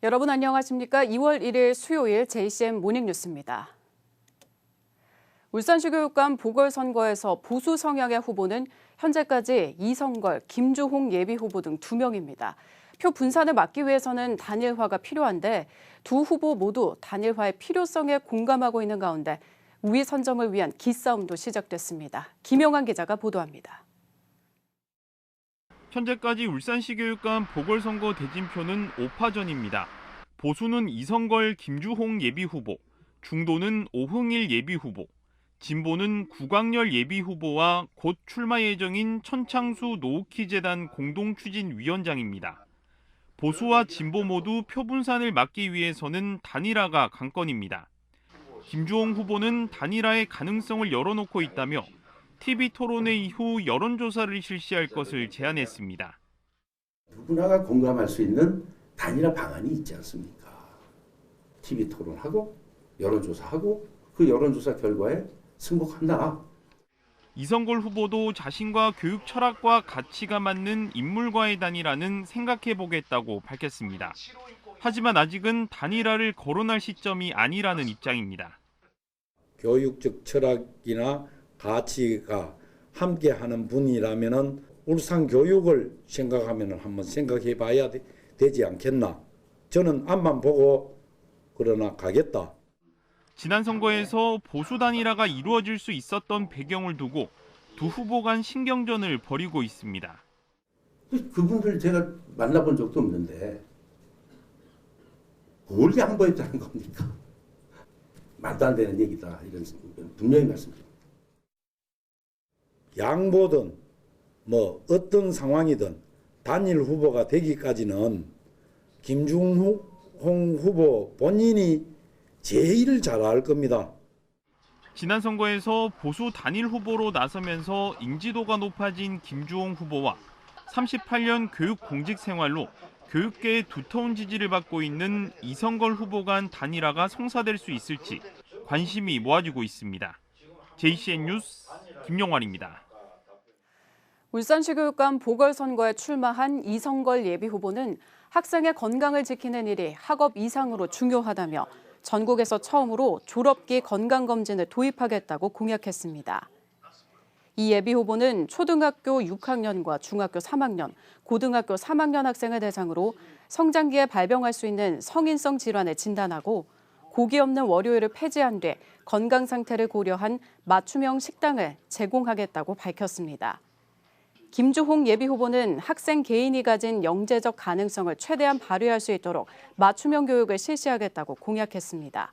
여러분 안녕하십니까? 2월 1일 수요일 JCM 모닝뉴스입니다. 울산시 교육감 보궐선거에서 보수 성향의 후보는 현재까지 이성걸, 김주홍 예비후보 등 2명입니다. 표 분산을 막기 위해서는 단일화가 필요한데 두 후보 모두 단일화의 필요성에 공감하고 있는 가운데 우위 선점을 위한 기싸움도 시작됐습니다. 김영환 기자가 보도합니다. 현재까지 울산시 교육감 보궐선거 대진표는 5파전입니다. 보수는 이성걸, 김주홍 예비후보, 중도는 오흥일 예비후보, 진보는 구광열 예비후보와 곧 출마 예정인 천창수 노후키재단 공동추진위원장입니다. 보수와 진보 모두 표 분산을 막기 위해서는 단일화가 관건입니다. 김주홍 후보는 단일화의 가능성을 열어놓고 있다며 TV토론회 이후 여론조사를 실시할 것을 제안했습니다. 누구나가 공감할 수 있는 단일화 방안이 있지 않습니까? TV토론하고 여론조사하고 그 여론조사 결과에 승복한다. 이성걸 후보도 자신과 교육 철학과 가치가 맞는 인물과의 단일화는 생각해보겠다고 밝혔습니다. 하지만 아직은 단일화를 거론할 시점이 아니라는 입장입니다. 교육적 철학이나 가치가 함께하는 분이라면은 울산 교육을 생각하면은 한번 생각해 봐야 되지 않겠나. 저는 앞만 보고 그러나 가겠다. 지난 선거에서 보수 단일화가 이루어질 수 있었던 배경을 두고 두 후보 간 신경전을 벌이고 있습니다. 그분들 제가 만나본 적도 없는데 뭘 양보했다는 겁니까? 말도 안 되는 얘기다. 이런 분명히 말씀드립니다. 양보든 뭐 어떤 상황이든 단일 후보가 되기까지는 김주홍 후보 본인이 제일 잘 알 겁니다. 지난 선거에서 보수 단일 후보로 나서면서 인지도가 높아진 김주홍 후보와 38년 교육 공직 생활로 교육계의 두터운 지지를 받고 있는 이성걸 후보 간 단일화가 성사될 수 있을지 관심이 모아지고 있습니다. JCN 뉴스 김용환입니다. 울산시 교육감 보궐선거에 출마한 이성걸 예비후보는 학생의 건강을 지키는 일이 학업 이상으로 중요하다며 전국에서 처음으로 졸업기 건강검진을 도입하겠다고 공약했습니다. 이 예비후보는 초등학교 6학년과 중학교 3학년, 고등학교 3학년 학생을 대상으로 성장기에 발병할 수 있는 성인성 질환을 진단하고 고기 없는 월요일을 폐지한 뒤 건강 상태를 고려한 맞춤형 식당을 제공하겠다고 밝혔습니다. 김주홍 예비후보는 학생 개인이 가진 영재적 가능성을 최대한 발휘할 수 있도록 맞춤형 교육을 실시하겠다고 공약했습니다.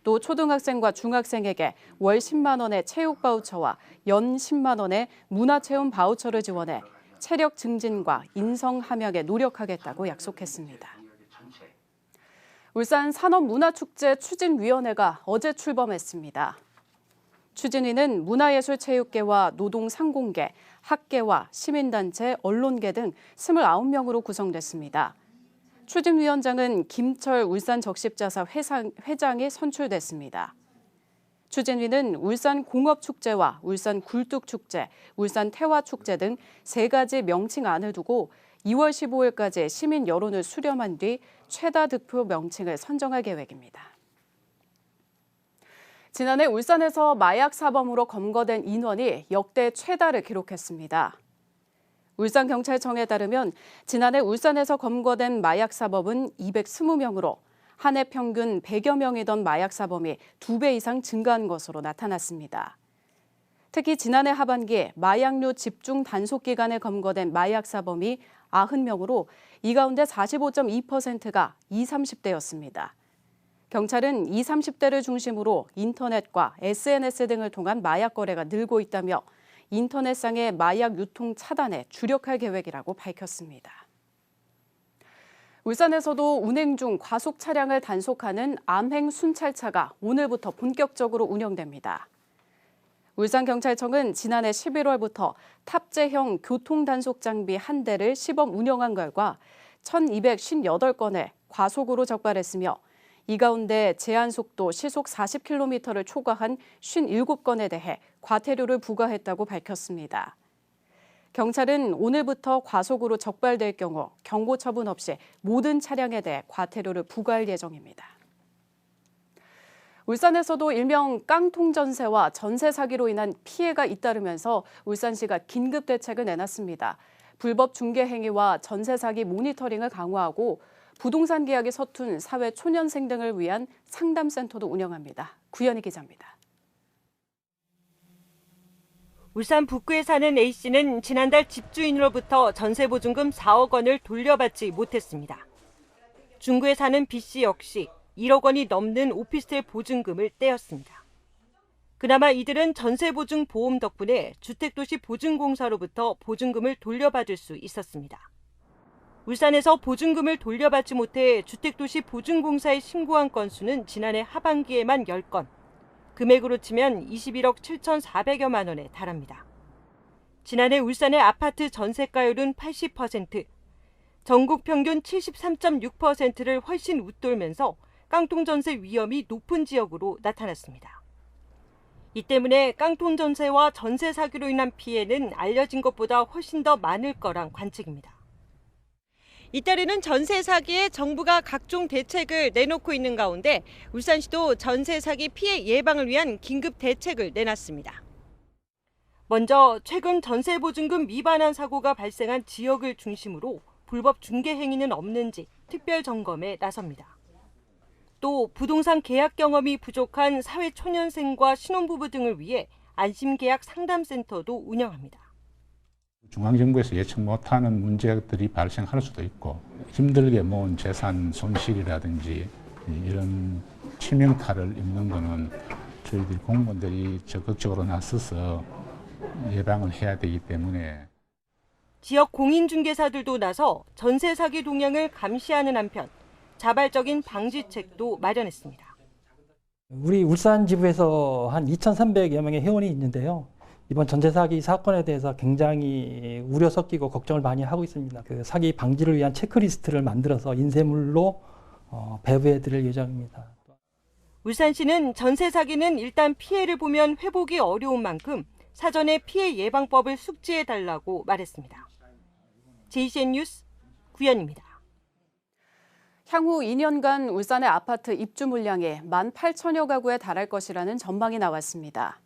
또 초등학생과 중학생에게 월 10만 원의 체육 바우처와 연 10만 원의 문화체험 바우처를 지원해 체력 증진과 인성 함양에 노력하겠다고 약속했습니다. 울산 산업문화축제 추진위원회가 어제 출범했습니다. 추진위는 문화예술체육계와 노동상공계, 학계와 시민단체, 언론계 등 29명으로 구성됐습니다. 추진위원장은 김철 울산적십자사 회장이 선출됐습니다. 추진위는 울산공업축제와 울산굴뚝축제, 울산태화축제 등 3가지 명칭안을 두고 2월 15일까지 시민 여론을 수렴한 뒤 최다 득표 명칭을 선정할 계획입니다. 지난해 울산에서 마약 사범으로 검거된 인원이 역대 최다를 기록했습니다. 울산경찰청에 따르면 지난해 울산에서 검거된 마약 사범은 220명으로 한 해 평균 100여 명이던 마약 사범이 2배 이상 증가한 것으로 나타났습니다. 특히 지난해 하반기 마약류 집중 단속 기간에 검거된 마약 사범이 90명으로 이 가운데 45.2%가 20, 30대였습니다. 경찰은 20, 30대를 중심으로 인터넷과 SNS 등을 통한 마약 거래가 늘고 있다며 인터넷상의 마약 유통 차단에 주력할 계획이라고 밝혔습니다. 울산에서도 운행 중 과속 차량을 단속하는 암행 순찰차가 오늘부터 본격적으로 운영됩니다. 울산경찰청은 지난해 11월부터 탑재형 교통단속 장비 1대를 시범 운영한 결과 1,258건을 과속으로 적발했으며 이 가운데 제한속도 시속 40km를 초과한 57건에 대해 과태료를 부과했다고 밝혔습니다. 경찰은 오늘부터 과속으로 적발될 경우 경고 처분 없이 모든 차량에 대해 과태료를 부과할 예정입니다. 울산에서도 일명 깡통 전세와 전세 사기로 인한 피해가 잇따르면서 울산시가 긴급 대책을 내놨습니다. 불법 중개 행위와 전세 사기 모니터링을 강화하고 부동산 계약에 서툰 사회 초년생 등을 위한 상담센터도 운영합니다. 구현희 기자입니다. 울산 북구에 사는 A씨는 지난달 집주인으로부터 전세보증금 4억 원을 돌려받지 못했습니다. 중구에 사는 B씨 역시 1억 원이 넘는 오피스텔 보증금을 떼었습니다. 그나마 이들은 전세보증 보험 덕분에 주택도시 보증공사로부터 보증금을 돌려받을 수 있었습니다. 울산에서 보증금을 돌려받지 못해 주택도시 보증공사에 신고한 건수는 지난해 하반기에만 10건, 금액으로 치면 21억 7,400여만 원에 달합니다. 지난해 울산의 아파트 전세가율은 80%, 전국 평균 73.6%를 훨씬 웃돌면서 깡통전세 위험이 높은 지역으로 나타났습니다. 이 때문에 깡통전세와 전세 사기로 인한 피해는 알려진 것보다 훨씬 더 많을 거란 관측입니다. 잇따르는 전세 사기에 정부가 각종 대책을 내놓고 있는 가운데 울산시도 전세 사기 피해 예방을 위한 긴급 대책을 내놨습니다. 먼저 최근 전세 보증금 위반한 사고가 발생한 지역을 중심으로 불법 중개 행위는 없는지 특별 점검에 나섭니다. 또 부동산 계약 경험이 부족한 사회 초년생과 신혼부부 등을 위해 안심계약 상담센터도 운영합니다. 중앙정부에서 예측 못하는 문제들이 발생할 수도 있고 힘들게 모은 재산 손실이라든지 이런 치명타를 입는 것은 저희들 공무원들이 적극적으로 나서서 예방을 해야 되기 때문에 지역 공인중개사들도 나서 전세 사기 동향을 감시하는 한편 자발적인 방지책도 마련했습니다. 우리 울산 지부에서 한 2,300여 명의 회원이 있는데요. 이번 전세 사기 사건에 대해서 굉장히 우려 섞이고 걱정을 많이 하고 있습니다. 그 사기 방지를 위한 체크리스트를 만들어서 인쇄물로 배부해드릴 예정입니다. 울산시는 전세 사기는 일단 피해를 보면 회복이 어려운 만큼 사전에 피해 예방법을 숙지해달라고 말했습니다. JCN 뉴스 구현입니다. 향후 2년간 울산의 아파트 입주 물량이 18,000여 가구에 달할 것이라는 전망이 나왔습니다.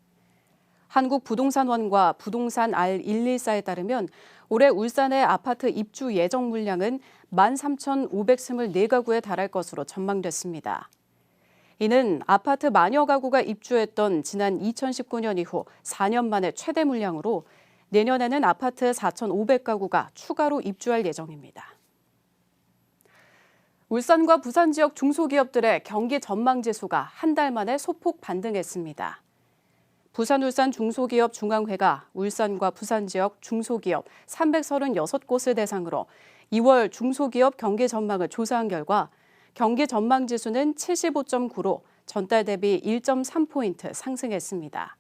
한국부동산원과 부동산 R114에 따르면 올해 울산의 아파트 입주 예정 물량은 13,524가구에 달할 것으로 전망됐습니다. 이는 아파트 만여 가구가 입주했던 지난 2019년 이후 4년 만에 최대 물량으로 내년에는 아파트 4,500가구가 추가로 입주할 예정입니다. 울산과 부산 지역 중소기업들의 경기 전망지수가 한 달 만에 소폭 반등했습니다. 부산 울산 중소기업 중앙회가 울산과 부산 지역 중소기업 336곳을 대상으로 2월 중소기업 경기 전망을 조사한 결과 경기 전망 지수는 75.9로 전달 대비 1.3포인트 상승했습니다.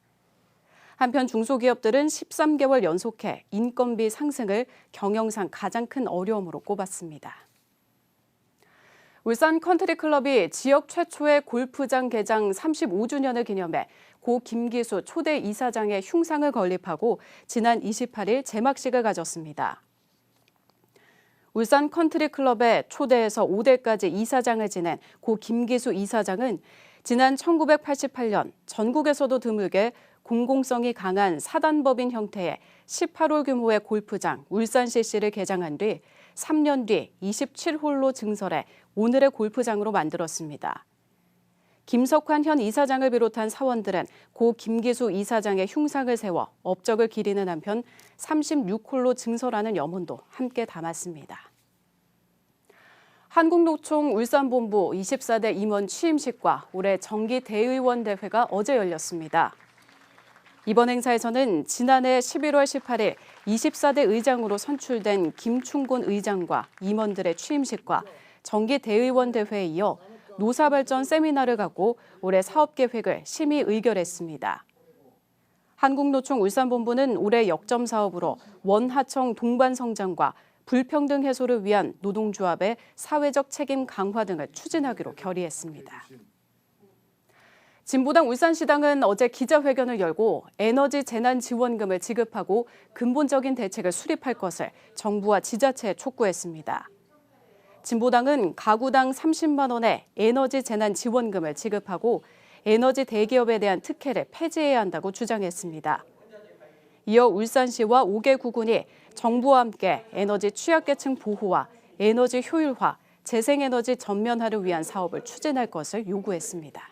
한편 중소기업들은 13개월 연속해 인건비 상승을 경영상 가장 큰 어려움으로 꼽았습니다. 울산 컨트리클럽이 지역 최초의 골프장 개장 35주년을 기념해 고 김기수 초대 이사장의 흉상을 건립하고 지난 28일 제막식을 가졌습니다. 울산 컨트리클럽의 초대에서 5대까지 이사장을 지낸 고 김기수 이사장은 지난 1988년 전국에서도 드물게 공공성이 강한 사단법인 형태의 18홀 규모의 골프장 울산 CC를 개장한 뒤 3년 뒤 27홀로 증설해 오늘의 골프장으로 만들었습니다. 김석환 현 이사장을 비롯한 사원들은 고 김기수 이사장의 흉상을 세워 업적을 기리는 한편 36홀로 증설하는 염원도 함께 담았습니다. 한국노총 울산본부 24대 임원 취임식과 올해 정기 대의원 대회가 어제 열렸습니다. 이번 행사에서는 지난해 11월 18일 24대 의장으로 선출된 김충곤 의장과 임원들의 취임식과 정기 대의원 대회에 이어 노사발전 세미나를 갖고 올해 사업계획을 심의 의결했습니다. 한국노총 울산본부는 올해 역점 사업으로 원하청 동반 성장과 불평등 해소를 위한 노동조합의 사회적 책임 강화 등을 추진하기로 결의했습니다. 진보당 울산시당은 어제 기자회견을 열고 에너지 재난 지원금을 지급하고 근본적인 대책을 수립할 것을 정부와 지자체에 촉구했습니다. 진보당은 가구당 30만 원의 에너지 재난 지원금을 지급하고 에너지 대기업에 대한 특혜를 폐지해야 한다고 주장했습니다. 이어 울산시와 5개 구군이 정부와 함께 에너지 취약계층 보호와 에너지 효율화, 재생에너지 전면화를 위한 사업을 추진할 것을 요구했습니다.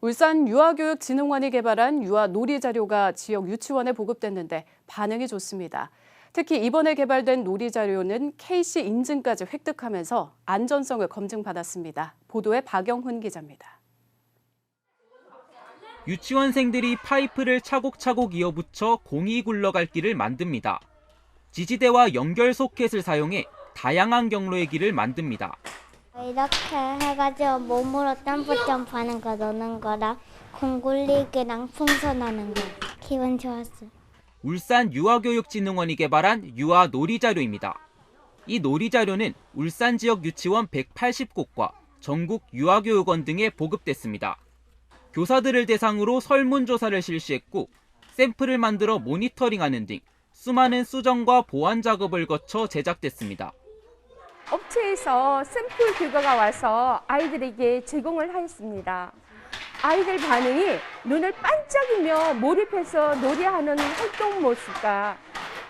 울산 유아교육진흥원이 개발한 유아 놀이 자료가 지역 유치원에 보급됐는데 반응이 좋습니다. 특히 이번에 개발된 놀이 자료는 KC 인증까지 획득하면서 안전성을 검증받았습니다. 보도에 박영훈 기자입니다. 유치원생들이 파이프를 차곡차곡 이어붙여 공이 굴러갈 길을 만듭니다. 지지대와 연결 소켓을 사용해 다양한 경로의 길을 만듭니다. 이렇게 해가지고 몸으로 점프하는 거 노는 거랑 공 굴리기랑 풍선하는 거 기분 좋았어요. 울산 유아교육진흥원이 개발한 유아 놀이자료입니다. 이 놀이자료는 울산 지역 유치원 180곳과 전국 유아교육원 등에 보급됐습니다. 교사들을 대상으로 설문조사를 실시했고 샘플을 만들어 모니터링하는 등 수많은 수정과 보완 작업을 거쳐 제작됐습니다. 업체에서 샘플 결과가 와서 아이들에게 제공을 하였습니다. 아이들 반응이 눈을 반짝이며 몰입해서 놀이하는 활동 모습과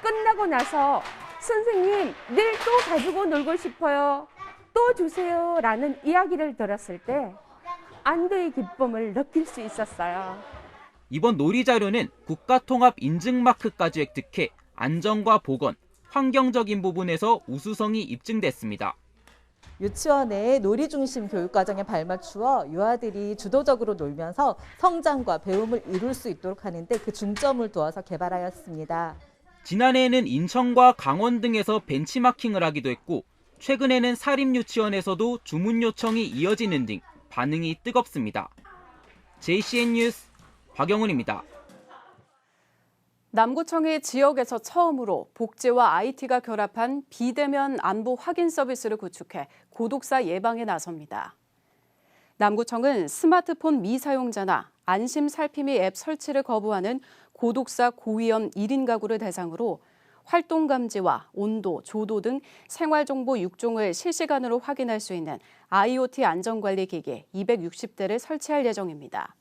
끝나고 나서 선생님 내일 또 가지고 놀고 싶어요. 또 주세요 라는 이야기를 들었을 때 안도의 기쁨을 느낄 수 있었어요. 이번 놀이자료는 국가통합 인증마크까지 획득해 안전과 보건, 환경적인 부분에서 우수성이 입증됐습니다. 유치원 내 놀이 중심 교육과정에 발맞추어 유아들이 주도적으로 놀면서 성장과 배움을 이룰 수 있도록 하는데 그 중점을 두어서 개발하였습니다. 지난해에는 인천과 강원 등에서 벤치마킹을 하기도 했고 최근에는 사립유치원에서도 주문 요청이 이어지는 등 반응이 뜨겁습니다. JCN 뉴스 박영훈입니다. 남구청이 지역에서 처음으로 복지와 IT가 결합한 비대면 안보 확인 서비스를 구축해 고독사 예방에 나섭니다. 남구청은 스마트폰 미사용자나 안심 살피미 앱 설치를 거부하는 고독사 고위험 1인 가구를 대상으로 활동 감지와 온도, 조도 등 생활정보 6종을 실시간으로 확인할 수 있는 IoT 안전관리 기기 260대를 설치할 예정입니다.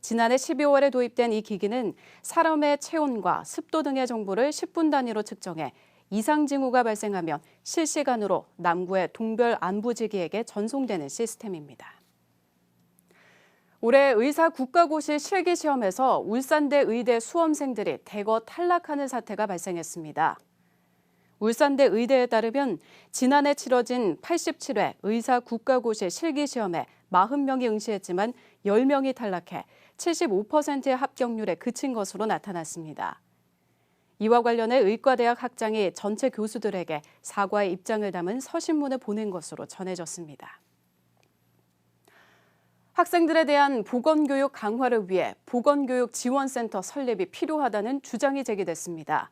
지난해 12월에 도입된 이 기기는 사람의 체온과 습도 등의 정보를 10분 단위로 측정해 이상 징후가 발생하면 실시간으로 남구의 동별 안부지기에게 전송되는 시스템입니다. 올해 의사 국가고시 실기시험에서 울산대 의대 수험생들이 대거 탈락하는 사태가 발생했습니다. 울산대 의대에 따르면 지난해 치러진 87회 의사 국가고시 실기시험에 40명이 응시했지만 10명이 탈락해 75%의 합격률에 그친 것으로 나타났습니다. 이와 관련해 의과대학 학장이 전체 교수들에게 사과의 입장을 담은 서신문을 보낸 것으로 전해졌습니다. 학생들에 대한 보건교육 강화를 위해 보건교육지원센터 설립이 필요하다는 주장이 제기됐습니다.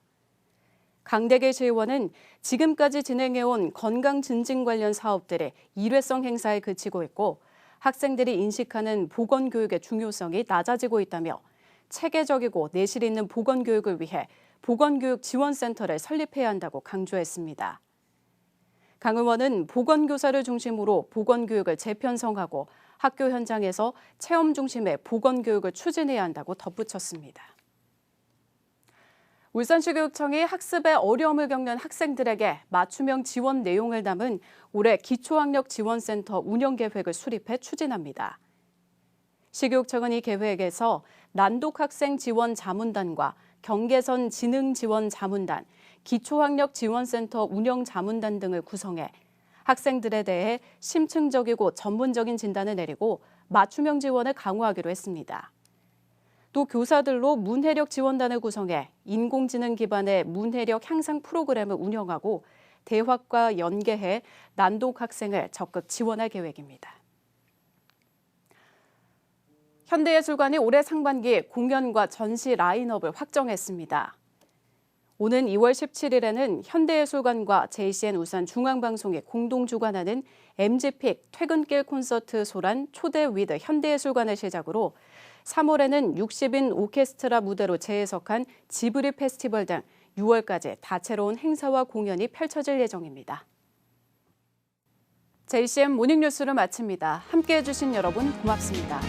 강대길 시의원은 지금까지 진행해온 건강증진 관련 사업들이 일회성 행사에 그치고 있고 학생들이 인식하는 보건교육의 중요성이 낮아지고 있다며 체계적이고 내실 있는 보건교육을 위해 보건교육지원센터를 설립해야 한다고 강조했습니다. 강 의원은 보건교사를 중심으로 보건교육을 재편성하고 학교 현장에서 체험 중심의 보건교육을 추진해야 한다고 덧붙였습니다. 울산시 교육청이 학습에 어려움을 겪는 학생들에게 맞춤형 지원 내용을 담은 올해 기초학력지원센터 운영계획을 수립해 추진합니다. 시교육청은 이 계획에서 난독학생 지원 자문단과 경계선 지능 지원 자문단, 기초학력지원센터 운영 자문단 등을 구성해 학생들에 대해 심층적이고 전문적인 진단을 내리고 맞춤형 지원을 강화하기로 했습니다. 또 교사들로 문해력 지원단을 구성해 인공지능 기반의 문해력 향상 프로그램을 운영하고 대학과 연계해 난독 학생을 적극 지원할 계획입니다. 현대예술관이 올해 상반기 공연과 전시 라인업을 확정했습니다. 오는 2월 17일에는 현대예술관과 JCN 울산 중앙방송이 공동 주관하는 MG픽 퇴근길 콘서트 소란 초대 위드 현대예술관을 시작으로 3월에는 60인 오케스트라 무대로 재해석한 지브리 페스티벌 등 6월까지 다채로운 행사와 공연이 펼쳐질 예정입니다. JCN 모닝뉴스를 마칩니다. 함께해 주신 여러분 고맙습니다.